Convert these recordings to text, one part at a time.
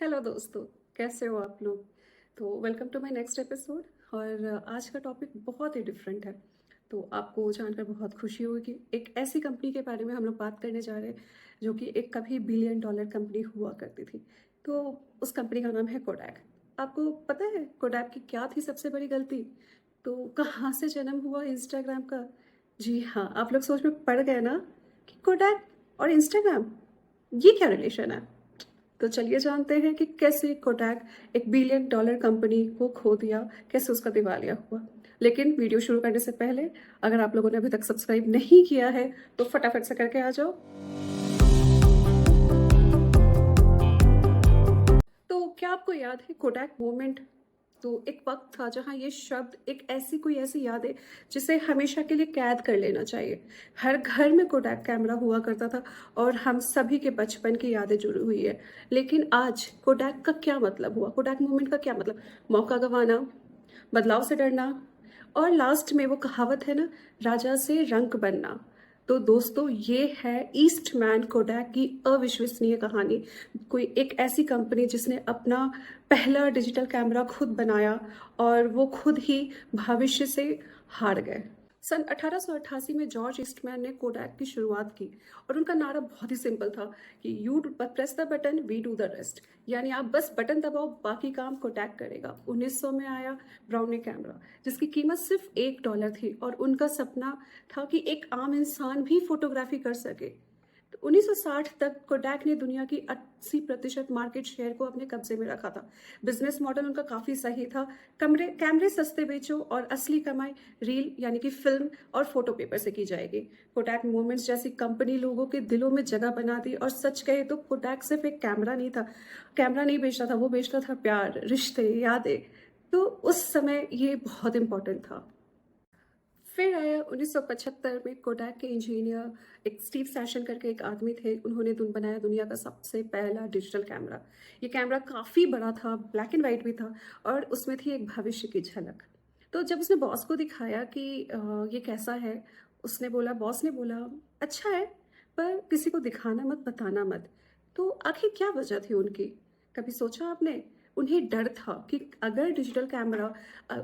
Hello दोस्तों, कैसे हो आप लोग। तो welcome to my next episode. और आज का टॉपिक बहुत ही डिफरेंट है। तो आपको जानकर बहुत खुशी होगी। एक ऐसी कंपनी के बारे में हम लोग बात करने जा रहे हैं जो कि एक कभी बिलियन डॉलर कंपनी हुआ करती थी। तो उस कंपनी का नाम है कोडैक। आपको पता है कोडैक की क्या थी सबसे बड़ी गलती? तो कहाँ से जन्म हुआ इंस्टाग्राम का? जी हाँ, आप लोग सोच में पड़ गए ना कि कोडैक और इंस्टाग्राम, ये क्या रिलेशन है। तो चलिए जानते हैं कि कैसे कोडैक एक बिलियन डॉलर कंपनी को खो दिया, कैसे उसका दिवालिया हुआ। लेकिन वीडियो शुरू करने से पहले अगर आप लोगों ने अभी तक सब्सक्राइब नहीं किया है तो फटाफट से करके आ जाओ। तो क्या आपको याद है कोडैक मोमेंट? तो एक वक्त था जहाँ ये शब्द एक ऐसी याद है जिसे हमेशा के लिए कैद कर लेना चाहिए। हर घर में कोडैक कैमरा हुआ करता था और हम सभी के बचपन की यादें जुड़ी हुई है। लेकिन आज कोडैक का क्या मतलब हुआ, कोडैक मूवमेंट का क्या मतलब? मौका गंवाना, बदलाव से डरना, और लास्ट में वो कहावत है ना, राजा से रंक बनना। तो दोस्तों, ये है ईस्टमैन कोडैक की अविश्वसनीय कहानी। कोई एक ऐसी कंपनी जिसने अपना पहला डिजिटल कैमरा खुद बनाया और वो खुद ही भविष्य से हार गए। सन 1888 में जॉर्ज ईस्टमैन ने कोडैक की शुरुआत की और उनका नारा बहुत ही सिंपल था कि you press the button, we do the rest. यानी आप बस बटन दबाओ, बाकी काम कोडैक करेगा। 1900 में आया ब्राउनी कैमरा जिसकी कीमत सिर्फ $1 थी और उनका सपना था कि एक आम इंसान भी फोटोग्राफी कर सके। तो 1960 तक कोडैक ने दुनिया की 80% मार्केट शेयर को अपने कब्जे में रखा था। बिजनेस मॉडल उनका काफी सही था। कैमरे सस्ते बेचो और असली कमाई रील यानी कि फिल्म और फोटो पेपर से की जाएगी। कोडैक मोमेंट्स जैसी कंपनी लोगों के दिलों में जगह बना दी। और सच कहे तो कोडैक सिर्फ एक कैमरा नहीं था, कैमरा नहीं बेचता था, वो बेचता था प्यार, रिश्ते, यादें। तो उस समय ये बहुत इंपॉर्टेंट था। फिर आया 1975 में कोडैक के इंजीनियर एक स्टीव सैशन करके एक आदमी थे। उन्होंने बनाया दुनिया का सबसे पहला डिजिटल कैमरा। ये कैमरा काफ़ी बड़ा था, ब्लैक एंड वाइट भी था और उसमें थी एक भविष्य की झलक। तो जब उसने बॉस को दिखाया कि ये कैसा है, बॉस ने बोला अच्छा है, पर किसी को दिखाना मत, बताना मत। तो आखिर क्या वजह थी उनकी? कभी सोचा आपने? उन्हें डर था कि अगर डिजिटल कैमरा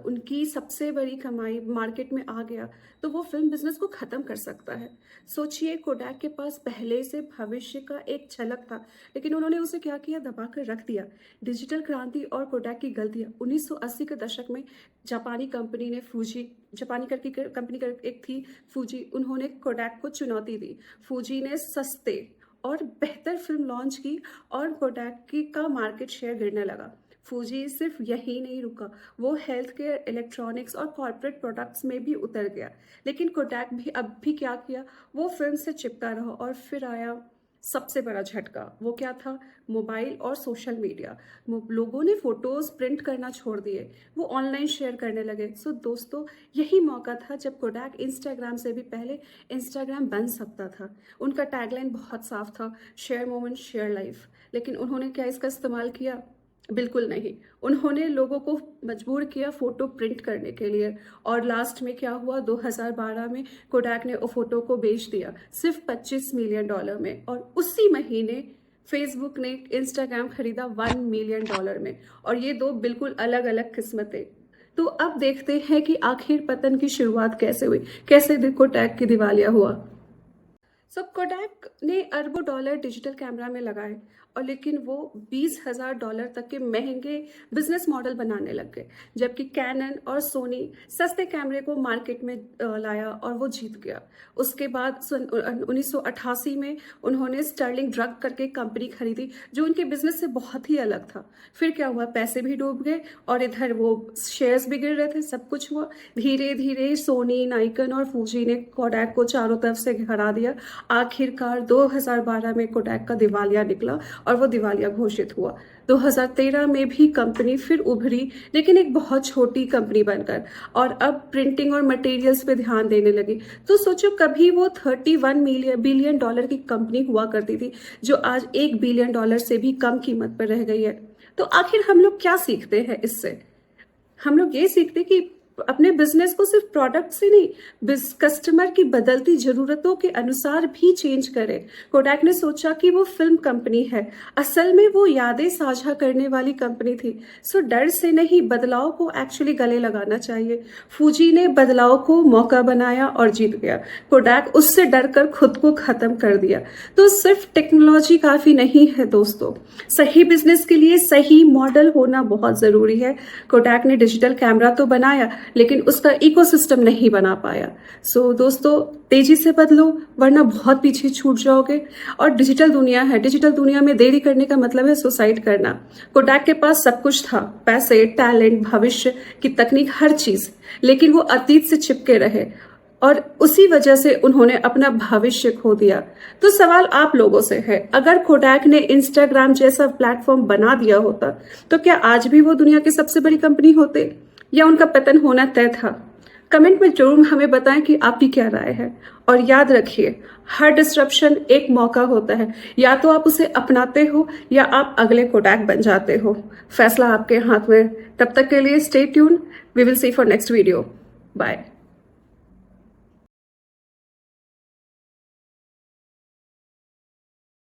उनकी सबसे बड़ी कमाई मार्केट में आ गया तो वो फिल्म बिजनेस को खत्म कर सकता है। सोचिए, कोडैक के पास पहले से भविष्य का एक झलक था, लेकिन उन्होंने उसे क्या किया, दबा कर रख दिया। डिजिटल क्रांति और कोडैक की गलतियां। 1980 के दशक में जापानी कंपनी ने फूजी, जापानी करके कंपनी कर एक थी फूजी, उन्होंने कोडैक को चुनौती दी। फूजी ने सस्ते और बेहतर फिल्म लॉन्च की और कोडैक की का मार्केट शेयर गिरने लगा। फूजी सिर्फ यही नहीं रुका, वो हेल्थ केयर, इलेक्ट्रॉनिक्स और कॉर्पोरेट प्रोडक्ट्स में भी उतर गया। लेकिन कोडैक भी अब भी क्या किया, वो फिल्म से चिपका रहा। और फिर आया सबसे बड़ा झटका। वो क्या था? मोबाइल और सोशल मीडिया। लोगों ने फोटोज प्रिंट करना छोड़ दिए, वो ऑनलाइन शेयर करने लगे। सो दोस्तों, यही मौका था जब कोडैक इंस्टाग्राम से भी पहले इंस्टाग्राम बन सकता था। उनका टैगलाइन बहुत साफ था, शेयर मोमेंट शेयर लाइफ। लेकिन उन्होंने क्या इसका इस्तेमाल किया? बिल्कुल नहीं। उन्होंने लोगों को मजबूर किया फोटो प्रिंट करने के लिए। और लास्ट में क्या हुआ, 2012 में कोडैक ने वो फोटो को बेच दिया सिर्फ $25 मिलियन में। और उसी महीने फेसबुक ने इंस्टाग्राम खरीदा $1 मिलियन में। और ये दो बिल्कुल अलग अलग किस्मतें। तो अब देखते हैं कि आखिर पतन की शुरुआत कैसे हुई, कैसे कोडैक की दिवालिया हुआ। सब कोडैक ने अरबों डॉलर डिजिटल कैमरा में लगाए और लेकिन वो $20,000 तक के महंगे बिजनेस मॉडल बनाने लग गए। जबकि कैनन और सोनी सस्ते कैमरे को मार्केट में लाया और वो जीत गया। उसके बाद 1988 में उन्होंने स्टर्लिंग ड्रग करके कंपनी खरीदी जो उनके बिजनेस से बहुत ही अलग था। फिर क्या हुआ, पैसे भी डूब गए और इधर वो शेयर्स भी गिर रहे थे, सब कुछ हुआ। धीरे धीरे सोनी, नाइकन और फूजी ने कोडैक को चारों तरफ से हरा दिया। आखिरकार 2012 में कोडैक का दिवालिया निकला और वो दिवालिया घोषित हुआ। 2013 में भी कंपनी फिर उभरी, लेकिन एक बहुत छोटी कंपनी बनकर, और अब प्रिंटिंग और मटेरियल्स पे ध्यान देने लगी। तो सोचो, कभी वो बिलियन डॉलर की कंपनी हुआ करती थी जो आज $1 बिलियन से भी कम कीमत पर रह गई है। तो आखिर हम लोग क्या सीखते हैं इससे? हम लोग ये सीखते कि अपने बिजनेस को सिर्फ प्रोडक्ट से नहीं, कस्टमर की बदलती जरूरतों के अनुसार भी चेंज करे। कोडैक ने सोचा कि वो फिल्म कंपनी है, असल में वो यादें साझा करने वाली कंपनी थी। सो डर से नहीं, बदलाव को एक्चुअली गले लगाना चाहिए। फूजी ने बदलाव को मौका बनाया और जीत गया। कोडैक उससे डरकर खुद को खत्म कर दिया। तो सिर्फ टेक्नोलॉजी काफी नहीं है दोस्तों, सही बिजनेस के लिए सही मॉडल होना बहुत जरूरी है। कोडैक ने डिजिटल कैमरा तो बनाया, लेकिन उसका इकोसिस्टम नहीं बना पाया। सो दोस्तों, तेजी से बदलो वरना बहुत पीछे छूट जाओगे। और डिजिटल दुनिया है, डिजिटल दुनिया में देरी करने का मतलब है सुसाइड करना। कोडैक के पास सब कुछ था, पैसे, टैलेंट, भविष्य की तकनीक, हर चीज, लेकिन वो अतीत से चिपके रहे और उसी वजह से उन्होंने अपना भविष्य खो दिया। तो सवाल आप लोगों से है, अगर कोडैक ने इंस्टाग्राम जैसा प्लेटफॉर्म बना दिया होता तो क्या आज भी वो दुनिया की सबसे बड़ी कंपनी होते, या उनका पतन होना तय था? कमेंट में जरूर हमें बताएं कि आपकी क्या राय है। और याद रखिए, हर डिस्ट्रप्शन एक मौका होता है, या तो आप उसे अपनाते हो या आप अगले कोडैक बन जाते हो। फैसला आपके हाथ में। तब तक के लिए stay tune, we will see for next video. Bye.